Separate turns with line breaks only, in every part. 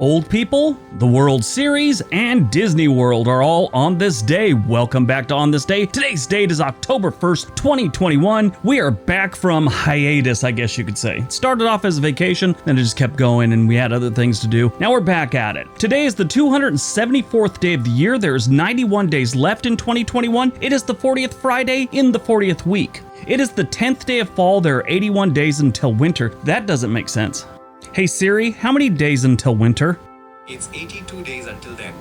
Old people, the World Series, and Disney World are all on this day. Welcome back to On This Day. Today's date is October 1st, 2021. We are back from hiatus, I guess you could say. It started off as a vacation, then it just kept going and we had other things to do. Now we're back at it. Today is the 274th day of the year. There's 91 days left in 2021. It is the 40th Friday in the 40th week. It is the 10th day of fall. There are 81 days until winter. That doesn't make sense. Hey Siri, how many days until winter?
It's 82 days until then.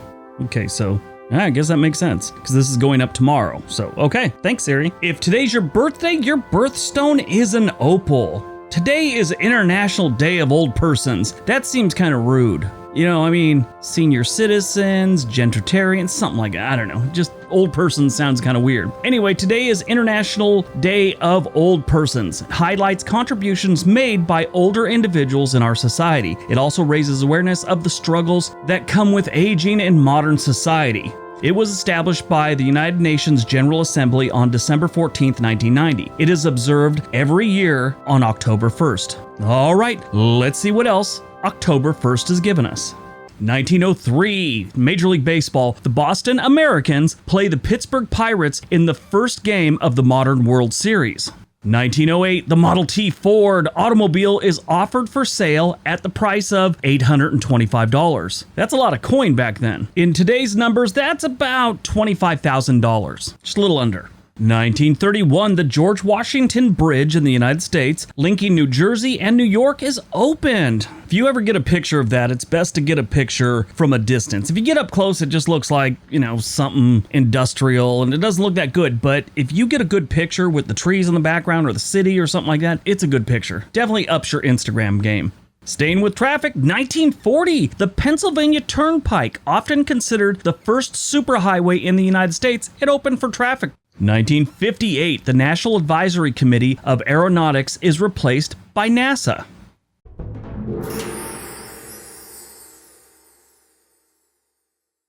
Okay, so I guess that makes sense, because this is going up tomorrow. So, okay, thanks Siri. If today's your birthday, your birthstone is an opal. Today is International Day of Old Persons. That seems kind of rude. You know, I mean, senior citizens, gentricarians, something like that. I don't know. Just old person sounds kind of weird. Anyway, today is International Day of Old Persons. It highlights contributions made by older individuals in our society. It also raises awareness of the struggles that come with aging in modern society. It was established by the United Nations General Assembly on December 14, 1990. It is observed every year on October 1st. All right, let's see what else October 1st has given us. 1903, Major League Baseball, the Boston Americans play the Pittsburgh Pirates in the first game of the modern World Series. 1908, the Model T Ford automobile is offered for sale at the price of $825. That's a lot of coin back then. In today's numbers, that's about $25,000, just a little under. 1931, the George Washington Bridge in the United States, linking New Jersey and New York, is opened. If you ever get a picture of that, it's best to get a picture from a distance. If you get up close, it just looks like, something industrial, and it doesn't look that good. But if you get a good picture with the trees in the background or the city or something like that, it's a good picture. Definitely ups your Instagram game. Staying with traffic, 1940, the Pennsylvania Turnpike, often considered the first superhighway in the United States, it opened for traffic. 1958, the National Advisory Committee of Aeronautics is replaced by NASA.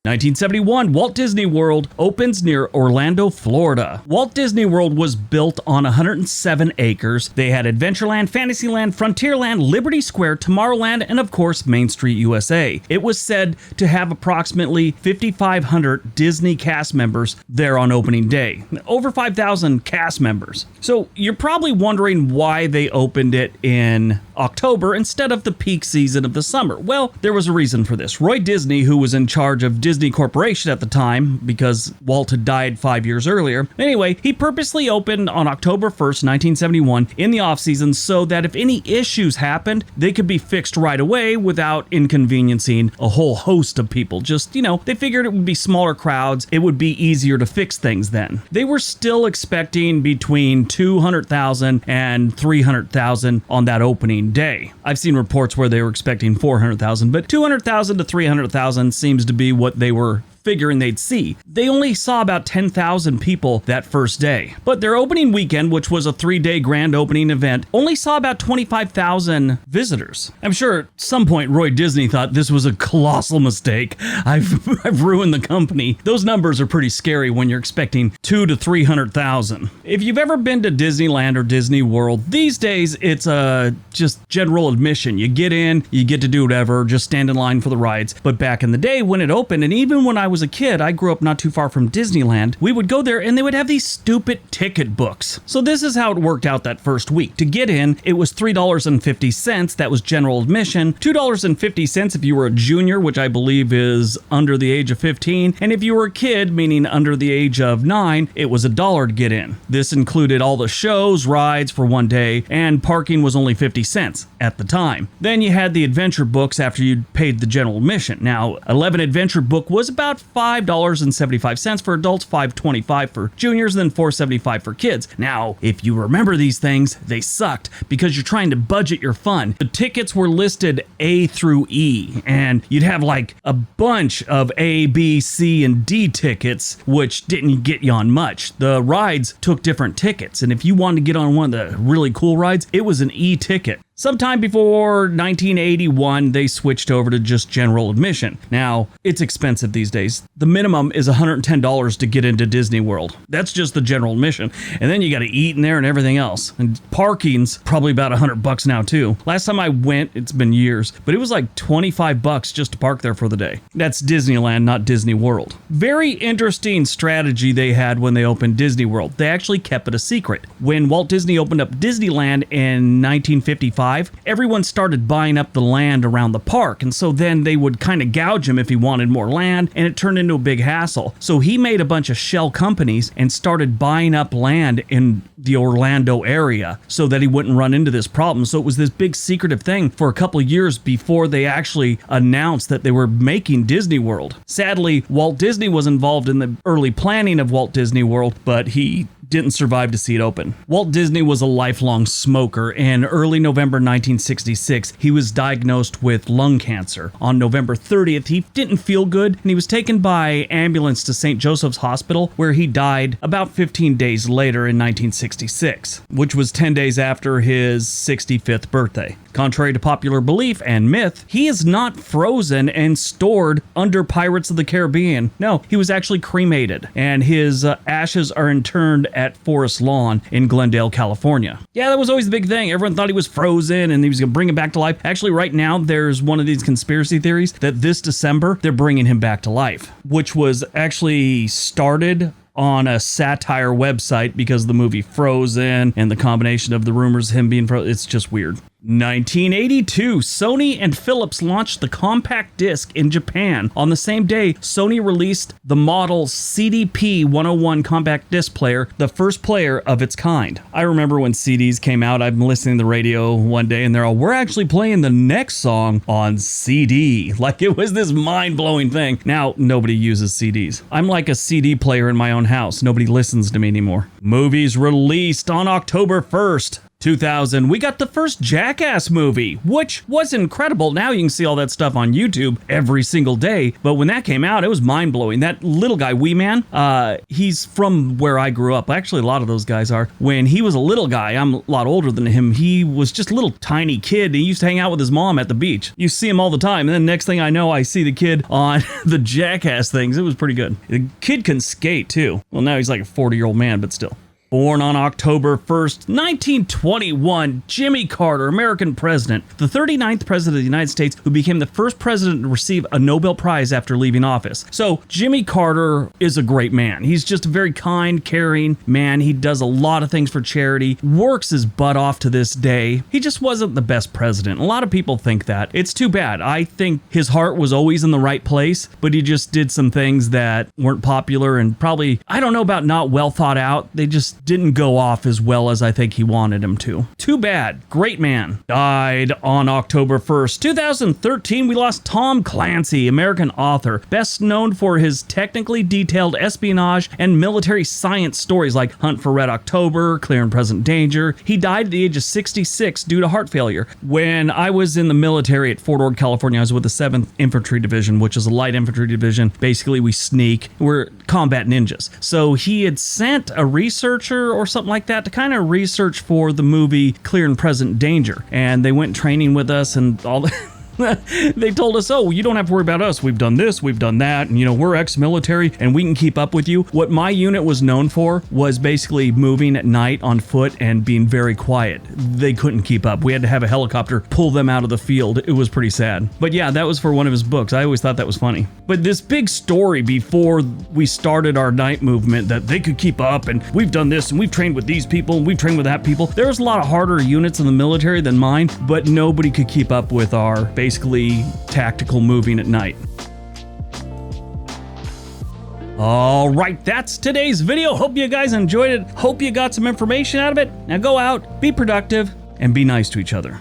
1971, Walt Disney World opens near Orlando, Florida. Walt Disney World was built on 107 acres. They had Adventureland, Fantasyland, Frontierland, Liberty Square, Tomorrowland, and of course, Main Street USA. It was said to have approximately 5,500 Disney cast members there on opening day. Over 5,000 cast members. So you're probably wondering why they opened it in October instead of the peak season of the summer. Well, there was a reason for this. Roy Disney, who was in charge of Disney Corporation at the time, because Walt had died 5 years earlier. Anyway, he purposely opened on October 1st, 1971 in the off-season so that if any issues happened, they could be fixed right away without inconveniencing a whole host of people. Just, they figured it would be smaller crowds. It would be easier to fix things then. They were still expecting between 200,000 and 300,000 on that opening day. I've seen reports where they were expecting 400,000, but 200,000 to 300,000 seems to be what they were figuring they'd see. They only saw about 10,000 people that first day. But their opening weekend, which was a 3-day grand opening event, only saw about 25,000 visitors. I'm sure at some point Roy Disney thought this was a colossal mistake. I've ruined the company. Those numbers are pretty scary when you're expecting 200,000 to 300,000. If you've ever been to Disneyland or Disney World, these days it's just general admission. You get in, you get to do whatever, just stand in line for the rides. But back in the day when it opened, and even when I was a kid, I grew up not too far from Disneyland, we would go there and they would have these stupid ticket books. So this is how it worked out that first week. To get in, it was $3.50. That was general admission. $2.50 if you were a junior, which I believe is under the age of 15. And if you were a kid, meaning under the age of 9, it was $1 to get in. This included all the shows, rides for one day, and parking was only 50 cents at the time. Then you had the adventure books after you'd paid the general admission. Now, 11 adventure book was about $5.75 for adults, $5.25 for juniors, and then $4.75 for kids. Now, if you remember these things, they sucked because you're trying to budget your fun. The tickets were listed A through E, and you'd have like a bunch of A, B, C, and D tickets, which didn't get you on much. The rides took different tickets, and if you wanted to get on one of the really cool rides, it was an E ticket. Sometime before 1981, they switched over to just general admission. Now, it's expensive these days. The minimum is $110 to get into Disney World. That's just the general admission. And then you got to eat in there and everything else. And parking's probably about $100 now too. Last time I went, it's been years, but it was like $25 just to park there for the day. That's Disneyland, not Disney World. Very interesting strategy they had when they opened Disney World. They actually kept it a secret. When Walt Disney opened up Disneyland in 1955, everyone started buying up the land around the park, and so then they would kind of gouge him if he wanted more land, and it turned into a big hassle. So he made a bunch of shell companies and started buying up land in the Orlando area so that he wouldn't run into this problem. So it was this big secretive thing for a couple of years before they actually announced that they were making Disney World. Sadly, Walt Disney was involved in the early planning of Walt Disney World, but he didn't survive to see it open. Walt Disney was a lifelong smoker, and early November 1966, he was diagnosed with lung cancer. On November 30th, he didn't feel good, and he was taken by ambulance to St. Joseph's Hospital, where he died about 15 days later in 1966, which was 10 days after his 65th birthday. Contrary to popular belief and myth, he is not frozen and stored under Pirates of the Caribbean. No, he was actually cremated, and his ashes are interned at Forest Lawn in Glendale, California. Yeah, that was always the big thing. Everyone thought he was frozen and he was going to bring him back to life. Actually, right now, there's one of these conspiracy theories that this December, they're bringing him back to life, which was actually started on a satire website because of the movie Frozen and the combination of the rumors of him being frozen. It's just weird. 1982, Sony and Philips launched the compact disc in Japan. On the same day, Sony released the model CDP-101 compact disc player, the first player of its kind. I remember when CDs came out, I'm listening to the radio one day and they're all, we're actually playing the next song on CD. Like it was this mind-blowing thing. Now, nobody uses CDs. I'm like a CD player in my own house. Nobody listens to me anymore. Movies released on October 1st. 2000, we got the first Jackass movie, which was incredible. Now you can see all that stuff on YouTube every single day, but when that came out, it was mind-blowing. That little guy, Wee Man, he's from where I grew up. Actually, a lot of those guys are. When he was a little guy, I'm a lot older than him, he was just a little tiny kid. He used to hang out with his mom at the beach. You see him all the time, and then next thing I know, I see the kid on the Jackass things. It was pretty good. The kid can skate, too. Well, now he's like a 40-year-old man, but still. Born on October 1st, 1921, Jimmy Carter, American president, the 39th president of the United States who became the first president to receive a Nobel Prize after leaving office. So Jimmy Carter is a great man. He's just a very kind, caring man. He does a lot of things for charity, works his butt off to this day. He just wasn't the best president. A lot of people think that. It's too bad. I think his heart was always in the right place, but he just did some things that weren't popular and probably, I don't know about not well thought out. They just didn't go off as well as I think he wanted him to. Too bad. Great man. Died on October 1st, 2013. We lost Tom Clancy, American author, best known for his technically detailed espionage and military science stories like Hunt for Red October, Clear and Present Danger. He died at the age of 66 due to heart failure. When I was in the military at Fort Ord, California, I was with the 7th Infantry Division, which is a light infantry division. Basically, we sneak. We're combat ninjas. So he had sent a researcher or something like that to kind of research for the movie Clear and Present Danger. And they went training with us and all that. They told us, oh, you don't have to worry about us. We've done this, we've done that, and we're ex-military and we can keep up with you. What my unit was known for was basically moving at night on foot and being very quiet. They couldn't keep up. We had to have a helicopter pull them out of the field. It was pretty sad. But yeah, that was for one of his books. I always thought that was funny. But this big story before we started our night movement that they could keep up and we've done this and we've trained with these people and we've trained with that people. There was a lot of harder units in the military than mine, but nobody could keep up with our basically tactical moving at night. All right, that's today's video. Hope you guys enjoyed it. Hope you got some information out of it. Now go out, be productive, and be nice to each other.